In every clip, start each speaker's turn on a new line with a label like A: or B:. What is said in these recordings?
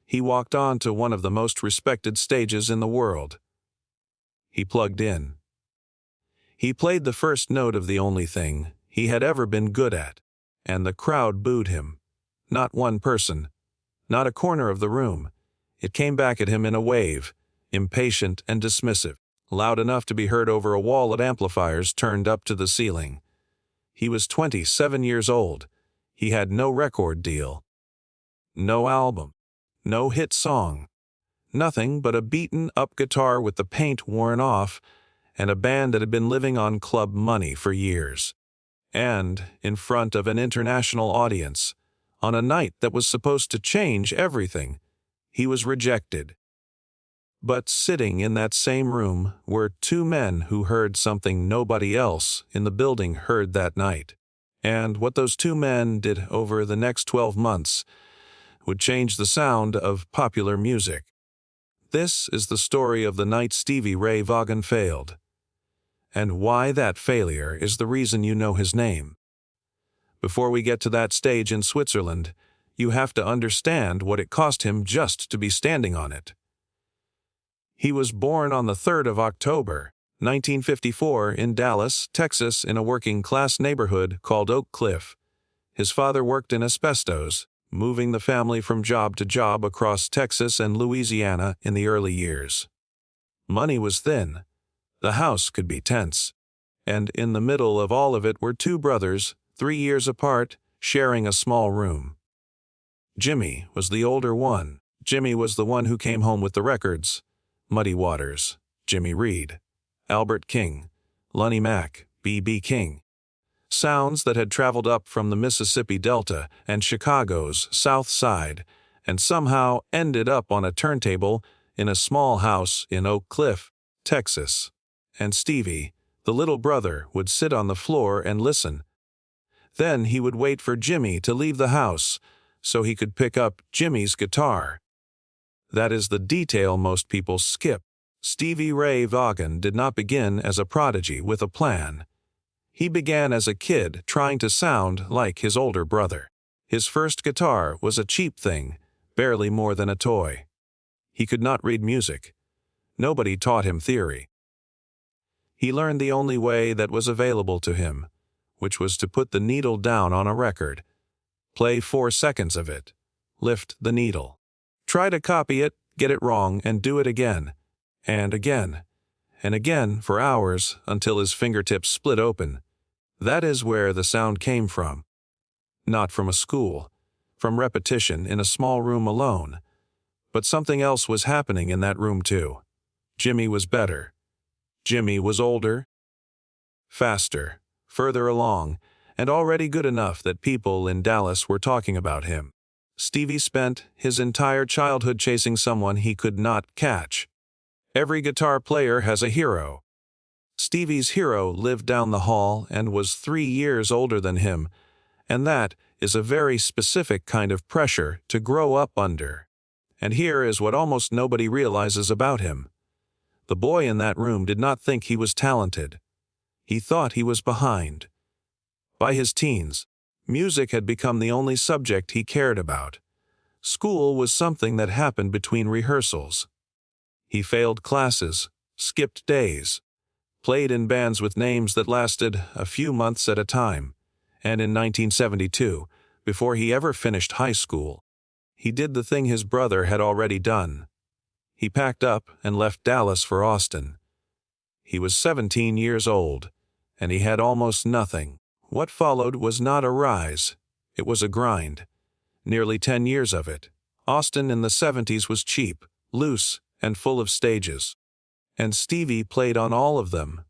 A: he walked on to one of the most respected stages in the world. He plugged in. He played the first note of the only thing he had ever been good at, and the crowd booed him. Not one person, not a corner of the room. It came back at him in a wave, impatient and dismissive, loud enough to be heard over a wall of amplifiers turned up to the ceiling. He was 27 years old. He had no record deal. No album. No hit song. Nothing but a beaten-up guitar with the paint worn off, and a band that had been living on club money for years. And in front of an international audience, on a night that was supposed to change everything, he was rejected. But sitting in that same room were two men who heard something nobody else in the building heard that night. And what those two men did over the next 12 months would change the sound of popular music. This is the story of the night Stevie Ray Vaughan failed. And why that failure is the reason you know his name. Before we get to that stage in Switzerland, you have to understand what it cost him just to be standing on it. He was born on the 3rd of October, 1954, in Dallas, Texas, in a working-class neighborhood called Oak Cliff. His father worked in asbestos, moving the family from job to job across Texas and Louisiana in the early years. Money was thin. The house could be tense. And in the middle of all of it were two brothers, 3 years apart, sharing a small room. Jimmy was the older one. Jimmy was the one who came home with the records. Muddy Waters, Jimmy Reed, Albert King, Lonnie Mack, B.B. King. Sounds that had traveled up from the Mississippi Delta and Chicago's South Side and somehow ended up on a turntable in a small house in Oak Cliff, Texas. And Stevie, the little brother, would sit on the floor and listen. Then he would wait for Jimmy to leave the house so he could pick up Jimmy's guitar. That is the detail most people skip. Stevie Ray Vaughan did not begin as a prodigy with a plan. He began as a kid trying to sound like his older brother. His first guitar was a cheap thing, barely more than a toy. He could not read music. Nobody taught him theory. He learned the only way that was available to him, which was to put the needle down on a record, play 4 seconds of it, lift the needle. Try to copy it, get it wrong, and do it again, and again, and again for hours until his fingertips split open. That is where the sound came from. Not from a school, from repetition in a small room alone. But something else was happening in that room too. Jimmy was better. Jimmy was older, faster, further along, and already good enough that people in Dallas were talking about him. Stevie spent his entire childhood chasing someone he could not catch. Every guitar player has a hero. Stevie's hero lived down the hall and was 3 years older than him, and that is a very specific kind of pressure to grow up under. And here is what almost nobody realizes about him. The boy in that room did not think he was talented. He thought he was behind. By his teens, music had become the only subject he cared about. School was something that happened between rehearsals. He failed classes, skipped days, played in bands with names that lasted a few months at a time, and in 1972, before he ever finished high school, he did the thing his brother had already done. He packed up and left Dallas for Austin. He was 17 years old, and he had almost nothing. What followed was not a rise, it was a grind. Nearly 10 years of it. Austin in the 70s was cheap, loose, and full of stages. And Stevie played on all of them.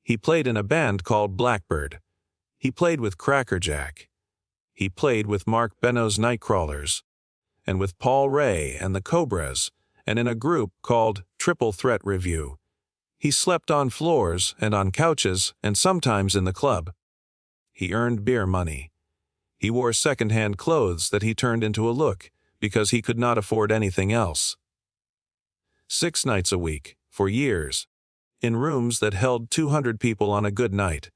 A: He played in a band called Blackbird. He played with Crackerjack. He played with Mark Beno's Nightcrawlers, and with Paul Ray and the Cobras, and in a group called Triple Threat Review. He slept on floors and on couches and sometimes in the club. He earned beer money. He wore second-hand clothes that he turned into a look because he could not afford anything else. 6 nights a week, for years, in rooms that held 200 people on a good night.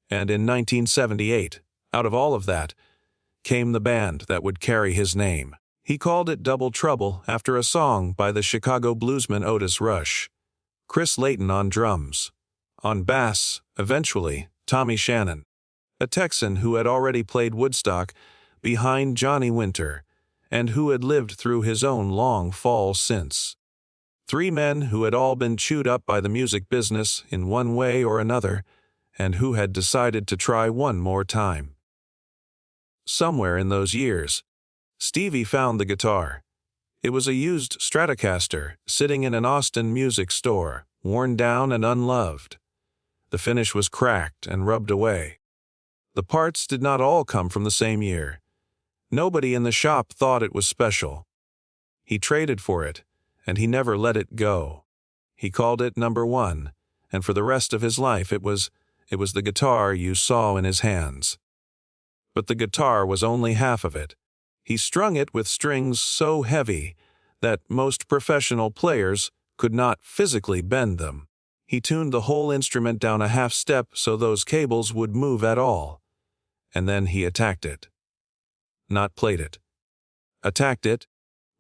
A: And in 1978, out of all of that, came the band that would carry his name. He called it Double Trouble after a song by the Chicago bluesman Otis Rush. Chris Layton on drums. On bass, eventually, Tommy Shannon, a Texan who had already played Woodstock behind Johnny Winter, and who had lived through his own long fall since. Three men who had all been chewed up by the music business in one way or another, and who had decided to try one more time. Somewhere in those years, Stevie found the guitar. It was a used Stratocaster sitting in an Austin music store, worn down and unloved. The finish was cracked and rubbed away. The parts did not all come from the same year. Nobody in the shop thought it was special. He traded for it, and he never let it go. He called it number one, and for the rest of his life it was the guitar you saw in his hands. But the guitar was only half of it. He strung it with strings so heavy that most professional players could not physically bend them. He tuned the whole instrument down a half step so those cables would move at all. And then he attacked it. Not played it. Attacked it,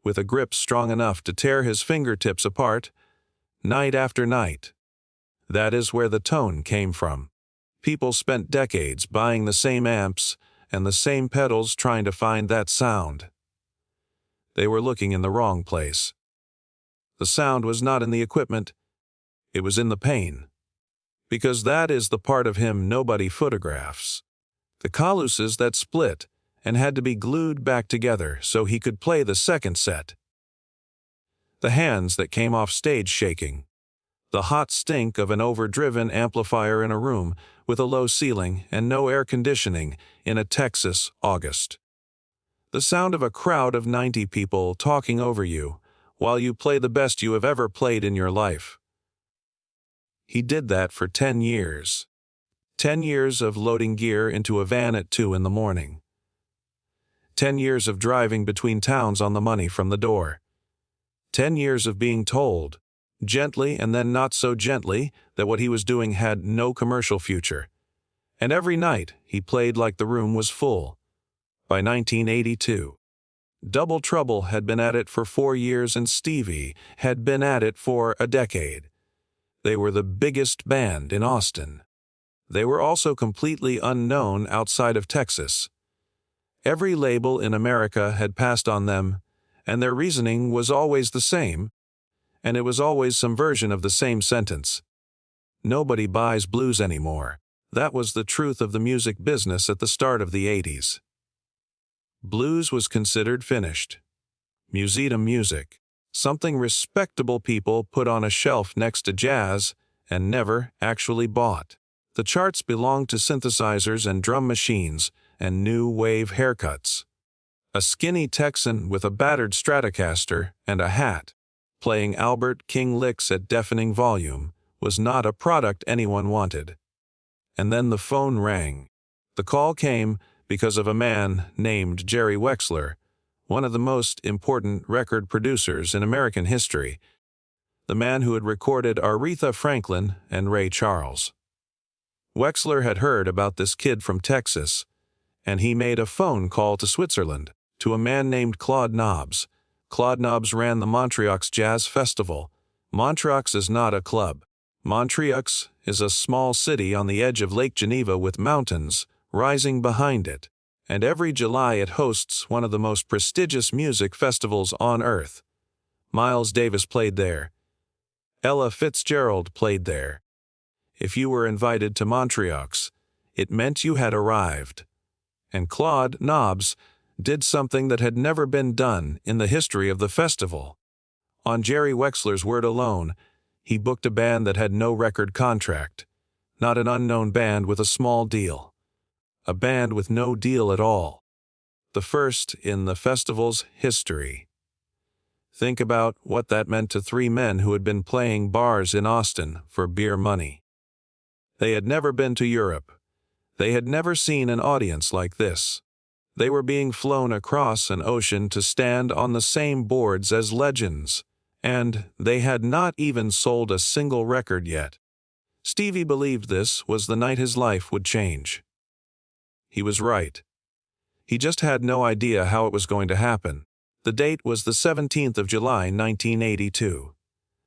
A: with a grip strong enough to tear his fingertips apart, night after night. That is where the tone came from. People spent decades buying the same amps and the same pedals trying to find that sound. They were looking in the wrong place. The sound was not in the equipment, it was in the pain. Because that is the part of him nobody photographs. The caluses that split and had to be glued back together so he could play the second set. The hands that came off stage shaking. The hot stink of an overdriven amplifier in a room with a low ceiling and no air conditioning in a Texas August. The sound of a crowd of 90 people talking over you while you play the best you have ever played in your life. He did that for 10 years. 10 years of loading gear into a van at 2 in the morning. 10 years of driving between towns on the money from the door. 10 years of being told, gently and then not so gently, that what he was doing had no commercial future. And every night he played like the room was full. By 1982, Double Trouble had been at it for 4 years and Stevie had been at it for a decade. They were the biggest band in Austin. They were also completely unknown outside of Texas. Every label in America had passed on them, and their reasoning was always the same, and it was always some version of the same sentence. Nobody buys blues anymore. That was the truth of the music business at the start of the 80s. Blues was considered finished. Museum music. Something respectable people put on a shelf next to jazz and never actually bought. The charts belonged to synthesizers and drum machines and new wave haircuts. A skinny Texan with a battered Stratocaster and a hat, playing Albert King licks at deafening volume, was not a product anyone wanted. And then the phone rang. The call came because of a man named Jerry Wexler, one of the most important record producers in American history, the man who had recorded Aretha Franklin and Ray Charles. Wexler had heard about this kid from Texas, and he made a phone call to Switzerland, to a man named Claude Nobbs. Claude Nobbs ran the Montreux Jazz Festival. Montreux is not a club. Montreux is a small city on the edge of Lake Geneva with mountains rising behind it, and every July it hosts one of the most prestigious music festivals on earth. Miles Davis played there. Ella Fitzgerald played there. If you were invited to Montreux, it meant you had arrived. And Claude Nobbs did something that had never been done in the history of the festival. On Jerry Wexler's word alone, he booked a band that had no record contract, not an unknown band with a small deal. A band with no deal at all. The first in the festival's history. Think about what that meant to three men who had been playing bars in Austin for beer money. They had never been to Europe. They had never seen an audience like this. They were being flown across an ocean to stand on the same boards as legends, and they had not even sold a single record yet. Stevie believed this was the night his life would change. He was right. He just had no idea how it was going to happen. The date was the 17th of July, 1982.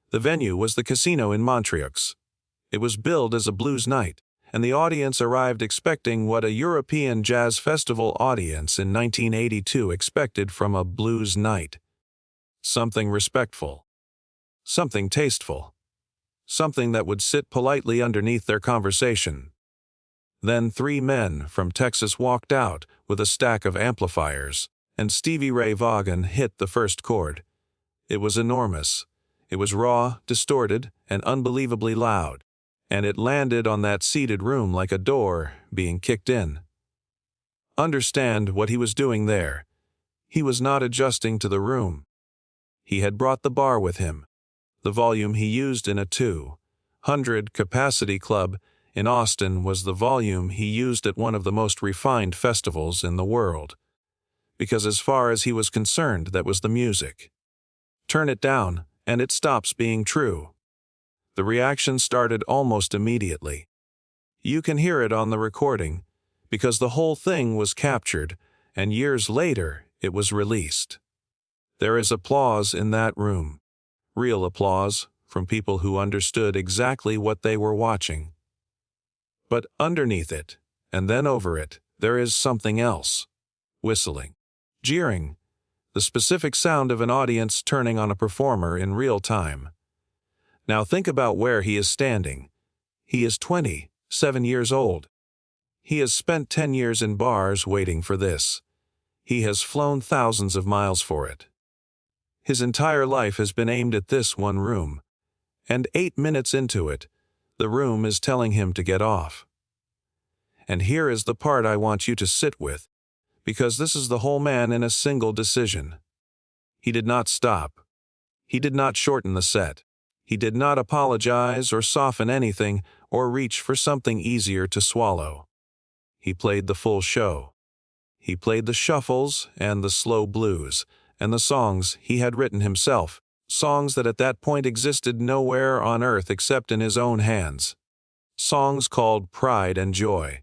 A: The venue was the casino in Montreux. It was billed as a blues night, and the audience arrived expecting what a European jazz festival audience in 1982 expected from a blues night. Something respectful. Something tasteful. Something that would sit politely underneath their conversation. Then 3 men from Texas walked out with a stack of amplifiers, and Stevie Ray Vaughan hit the first chord. It was enormous. It was raw, distorted, and unbelievably loud, and it landed on that seated room like a door being kicked in. Understand what he was doing there. He was not adjusting to the room. He had brought the bar with him. The volume he used in a 200-capacity club in Austin was the volume he used at one of the most refined festivals in the world. Because as far as he was concerned, that was the music. Turn it down, and it stops being true. The reaction started almost immediately. You can hear it on the recording, because the whole thing was captured, and years later it was released. There is applause in that room. Real applause from people who understood exactly what they were watching. But underneath it, and then over it, there is something else. Whistling. Jeering. The specific sound of an audience turning on a performer in real time. Now think about where he is standing. He is 27 years old. He has spent 10 years in bars waiting for this. He has flown thousands of miles for it. His entire life has been aimed at this one room. And 8 minutes into it, the room is telling him to get off. And here is the part I want you to sit with, because this is the whole man in a single decision. He did not stop. He did not shorten the set. He did not apologize or soften anything or reach for something easier to swallow. He played the full show. He played the shuffles and the slow blues, and the songs he had written himself, songs that at that point existed nowhere on earth except in his own hands. Songs called Pride and Joy.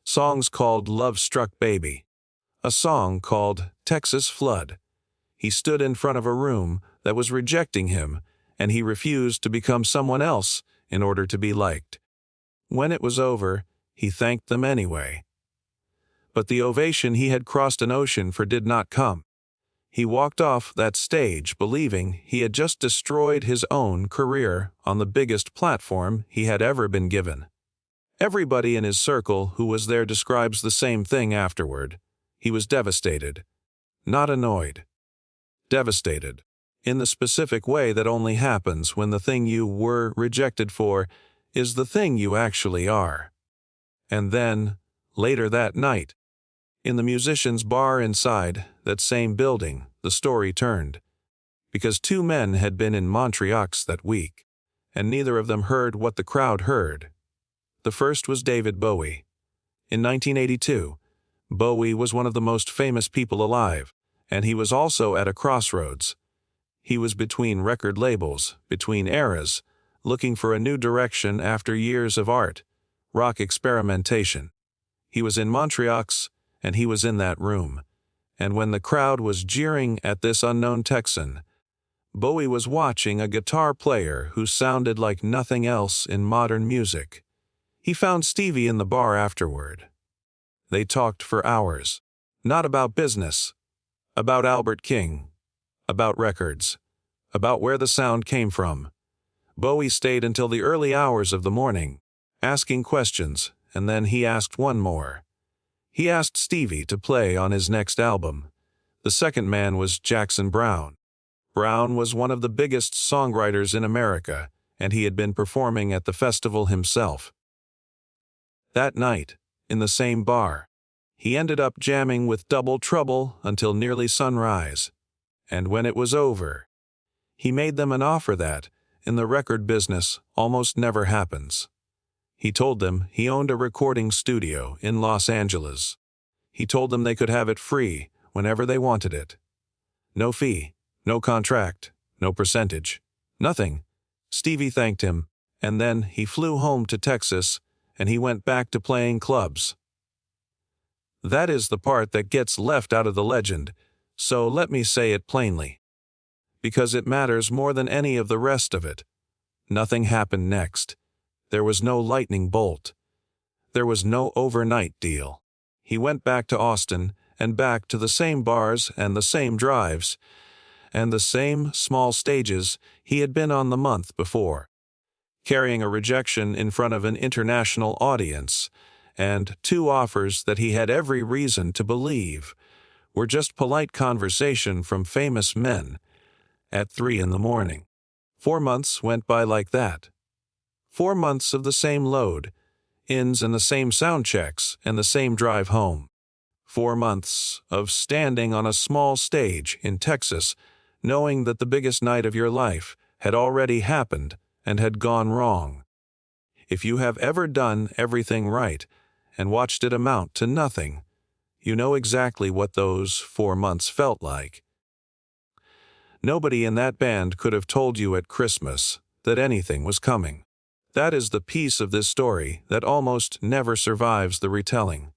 A: Songs called Love Struck Baby. A song called Texas Flood. He stood in front of a room that was rejecting him, and he refused to become someone else in order to be liked. When it was over, he thanked them anyway. But the ovation he had crossed an ocean for did not come. He walked off that stage believing he had just destroyed his own career on the biggest platform he had ever been given. Everybody in his circle who was there describes the same thing afterward. He was devastated. Not annoyed. Devastated. In the specific way that only happens when the thing you were rejected for is the thing you actually are. And then, later that night, in the musician's bar inside that same building, the story turned. Because 2 men had been in Montreux that week, and neither of them heard what the crowd heard. The first was David Bowie. In 1982, Bowie was one of the most famous people alive, and he was also at a crossroads. He was between record labels, between eras, looking for a new direction after years of art, rock experimentation. He was in Montreux, and he was in that room. And when the crowd was jeering at this unknown Texan, Bowie was watching a guitar player who sounded like nothing else in modern music. He found Stevie in the bar afterward. They talked for hours, not about business, about Albert King, about records, about where the sound came from. Bowie stayed until the early hours of the morning, asking questions, and then he asked one more. He asked Stevie to play on his next album. The second man was Jackson Browne. Browne was one of the biggest songwriters in America, and he had been performing at the festival himself. That night, in the same bar, he ended up jamming with Double Trouble until nearly sunrise. And when it was over, he made them an offer that, in the record business, almost never happens. He told them he owned a recording studio in Los Angeles. He told them they could have it free whenever they wanted it. No fee, no contract, no percentage, nothing. Stevie thanked him, and then he flew home to Texas, and he went back to playing clubs. That is the part that gets left out of the legend, So let me say it plainly. Because it matters more than any of the rest of it. Nothing happened next. There was no lightning bolt. There was no overnight deal. He went back to Austin, and back to the same bars and the same drives, and the same small stages he had been on the month before, carrying a rejection in front of an international audience, and 2 offers that he had every reason to believe were just polite conversation from famous men at 3 in the morning. 4 months went by like that. 4 months of the same load, ins and the same sound checks and the same drive home. 4 months of standing on a small stage in Texas, knowing that the biggest night of your life had already happened and had gone wrong. If you have ever done everything right and watched it amount to nothing, you know exactly what those 4 months felt like. Nobody in that band could have told you at Christmas that anything was coming. That is the piece of this story that almost never survives the retelling.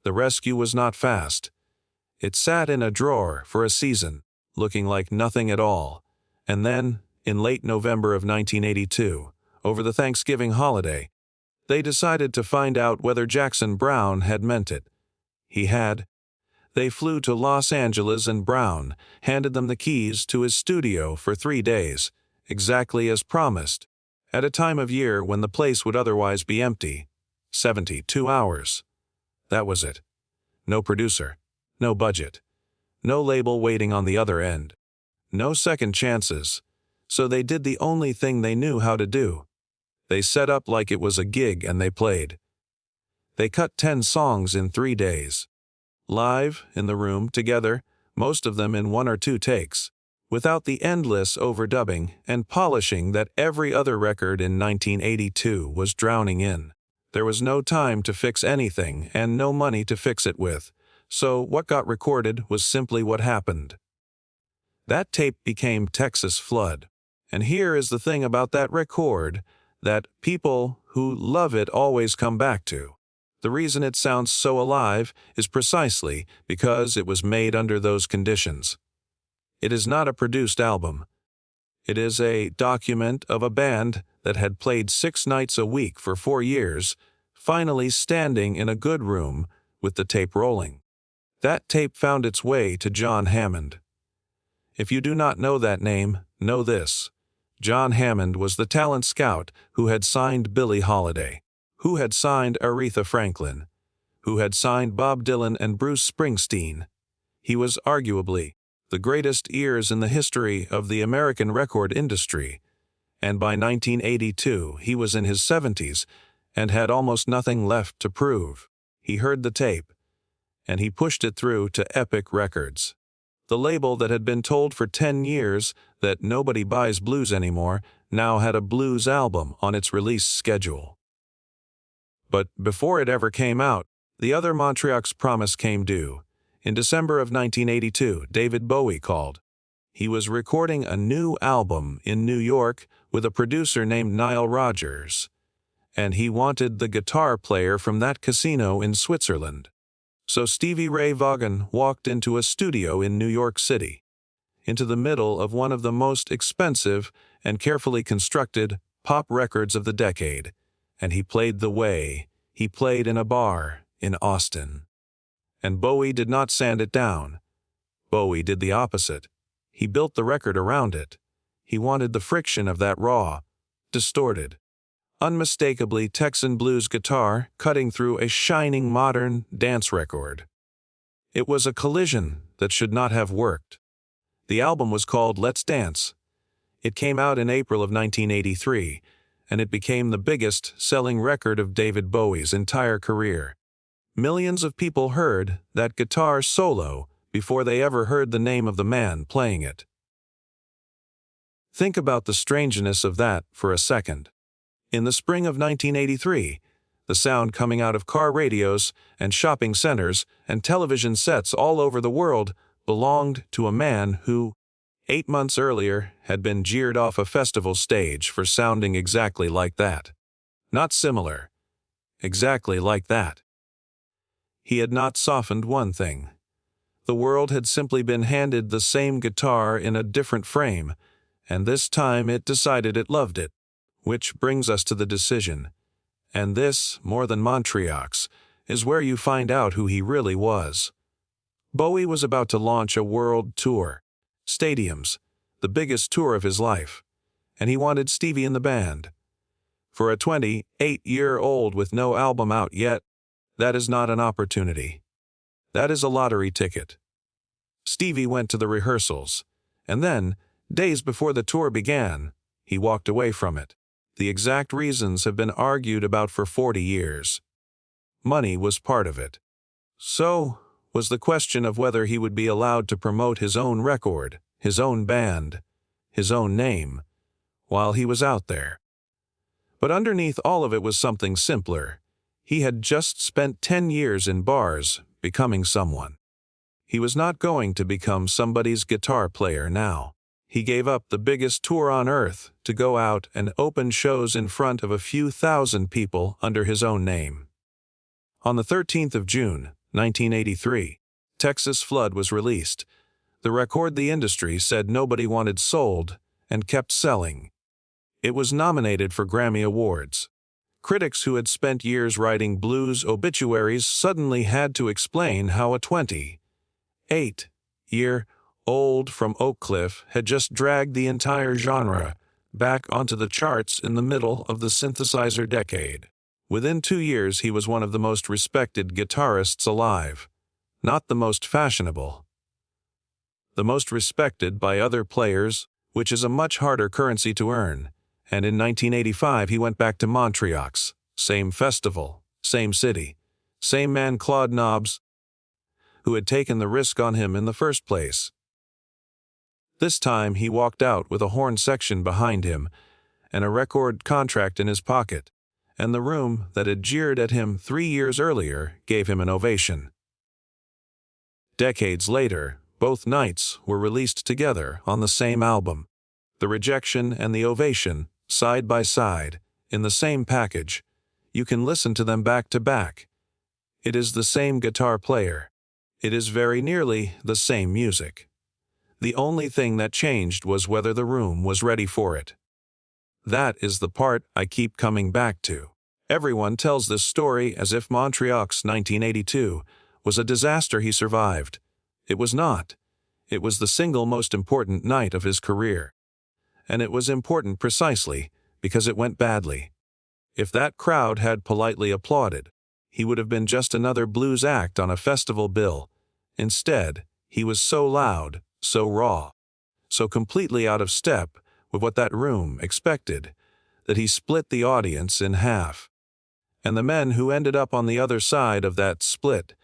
A: The rescue was not fast. It sat in a drawer for a season, looking like nothing at all, and then, in late November of 1982, over the Thanksgiving holiday, they decided to find out whether Jackson Browne had meant it. He had. They flew to Los Angeles, and Browne handed them the keys to his studio for 3 days, exactly as promised, at a time of year when the place would otherwise be empty. 72 hours. That was it. No producer, no budget, no label waiting on the other end, no second chances, so they did the only thing they knew how to do. They set up like it was a gig and they played. They cut 10 songs in 3 days. Live, in the room, together, most of them in 1 or 2 takes, without the endless overdubbing and polishing that every other record in 1982 was drowning in. There was no time to fix anything and no money to fix it with, so what got recorded was simply what happened. That tape became Texas Flood, and here is the thing about that record that people who love it always come back to. The reason it sounds so alive is precisely because it was made under those conditions. It is not a produced album. It is a document of a band that had played 6 nights a week for 4 years, finally standing in a good room with the tape rolling. That tape found its way to John Hammond. If you do not know that name, know this. John Hammond was the talent scout who had signed Billie Holiday, who had signed Aretha Franklin, who had signed Bob Dylan and Bruce Springsteen. He was arguably the greatest ears in the history of the American record industry, and by 1982 he was in his 70s and had almost nothing left to prove. He heard the tape, and he pushed it through to Epic Records. The label that had been told for 10 years that nobody buys blues anymore now had a blues album on its release schedule. But before it ever came out, the other Montreux's promise came due. In December of 1982, David Bowie called. He was recording a new album in New York with a producer named Nile Rodgers, and he wanted the guitar player from that casino in Switzerland. So Stevie Ray Vaughan walked into a studio in New York City, into the middle of one of the most expensive and carefully constructed pop records of the decade, and he played the way he played in a bar in Austin. And Bowie did not sand it down. Bowie did the opposite. He built the record around it. He wanted the friction of that raw, distorted, unmistakably Texan blues guitar cutting through a shining modern dance record. It was a collision that should not have worked. The album was called Let's Dance. It came out in April of 1983, and it became the biggest selling record of David Bowie's entire career. Millions of people heard that guitar solo before they ever heard the name of the man playing it. Think about the strangeness of that for a second. In the spring of 1983, the sound coming out of car radios and shopping centers and television sets all over the world belonged to a man who, 8 months earlier, had been jeered off a festival stage for sounding exactly like that. Not similar. Exactly like that. He had not softened one thing. The world had simply been handed the same guitar in a different frame, and this time it decided it loved it. Which brings us to the decision. And this, more than Montreux, is where you find out who he really was. Bowie was about to launch a world tour. Stadiums, the biggest tour of his life. And he wanted Stevie in the band. For a 28-year-old with no album out yet, that is not an opportunity. That is a lottery ticket. Stevie went to the rehearsals, and then, days before the tour began, he walked away from it. The exact reasons have been argued about for 40 years. Money was part of it. So was the question of whether he would be allowed to promote his own record, his own band, his own name, while he was out there. But underneath all of it was something simpler. He had just spent 10 years in bars, becoming someone. He was not going to become somebody's guitar player now. He gave up the biggest tour on earth to go out and open shows in front of a few thousand people under his own name. On the 13th of June, 1983, Texas Flood was released. The record the industry said nobody wanted sold and kept selling. It was nominated for Grammy Awards. Critics who had spent years writing blues obituaries suddenly had to explain how a 28-year-old from Oak Cliff had just dragged the entire genre back onto the charts in the middle of the synthesizer decade. Within 2 years, he was one of the most respected guitarists alive. Not the most fashionable. The most respected by other players, which is a much harder currency to earn. And in 1985 he went back to Montreux, same festival, same city, same man Claude Nobbs, who had taken the risk on him in the first place. This time he walked out with a horn section behind him and a record contract in his pocket, and the room that had jeered at him 3 years earlier gave him an ovation. Decades later, both nights were released together on the same album. The rejection and the ovation, side by side, in the same package. You can listen to them back to back. It is the same guitar player. It is very nearly the same music. The only thing that changed was whether the room was ready for it. That is the part I keep coming back to. Everyone tells this story as if Montreux 1982 was a disaster he survived. It was not. It was the single most important night of his career. And it was important precisely because it went badly. If that crowd had politely applauded, he would have been just another blues act on a festival bill. Instead, he was so loud, so raw, so completely out of step with what that room expected, that he split the audience in half. And the men who ended up on the other side of that split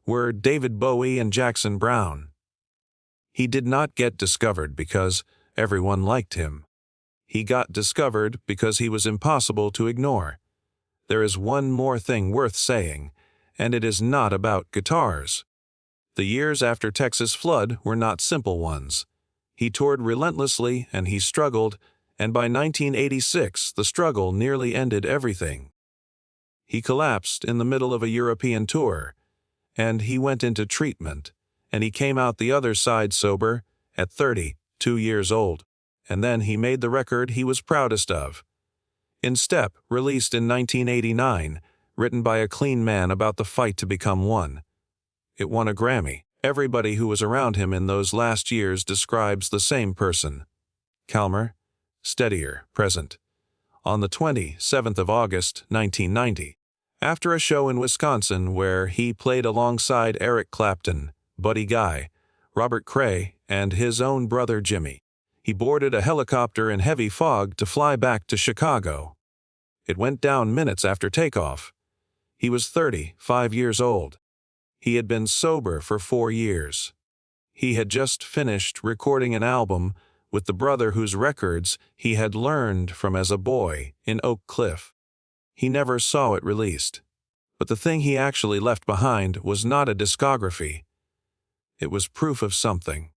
A: were David Bowie and Jackson Browne. He did not get discovered because everyone liked him. He got discovered because he was impossible to ignore. There is one more thing worth saying, and it is not about guitars. The years after Texas Flood were not simple ones. He toured relentlessly and he struggled, and by 1986 the struggle nearly ended everything. He collapsed in the middle of a European tour, and he went into treatment, and he came out the other side sober at 32 years old. And then he made the record he was proudest of. In Step, released in 1989, written by a clean man about the fight to become one. It won a Grammy. Everybody who was around him in those last years describes the same person. Calmer, steadier, present. On the 27th of August, 1990, after a show in Wisconsin where he played alongside Eric Clapton, Buddy Guy, Robert Cray, and his own brother Jimmy, he boarded a helicopter in heavy fog to fly back to Chicago. It went down minutes after takeoff. He was 35 years old. He had been sober for 4 years. He had just finished recording an album with the brother whose records he had learned from as a boy in Oak Cliff. He never saw it released. But the thing he actually left behind was not a discography. It was proof of something.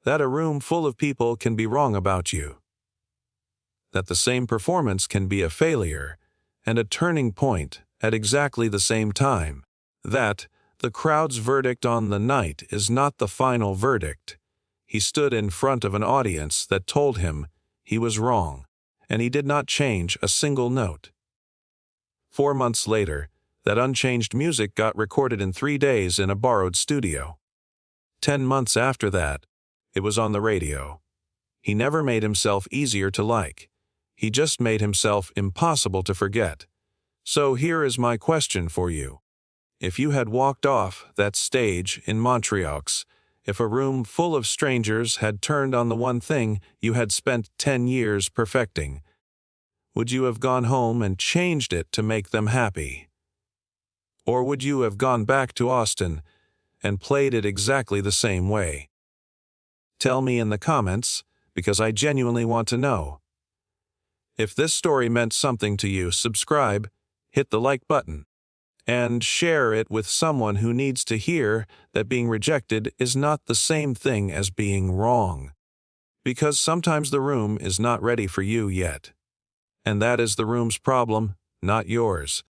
A: That a room full of people can be wrong about you. That the same performance can be a failure and a turning point at exactly the same time. That The crowd's verdict on the night is not the final verdict. He stood in front of an audience that told him he was wrong, and he did not change a single note. 4 months later, that unchanged music got recorded in 3 days in a borrowed studio. 10 months after that, it was on the radio. He never made himself easier to like. He just made himself impossible to forget. So here is my question for you. If you had walked off that stage in Montreux, if a room full of strangers had turned on the one thing you had spent 10 years perfecting, would you have gone home and changed it to make them happy? Or would you have gone back to Austin and played it exactly the same way? Tell me in the comments, because I genuinely want to know. If this story meant something to you, subscribe, hit the like button, and share it with someone who needs to hear that being rejected is not the same thing as being wrong. Because sometimes the room is not ready for you yet. And that is the room's problem, not yours.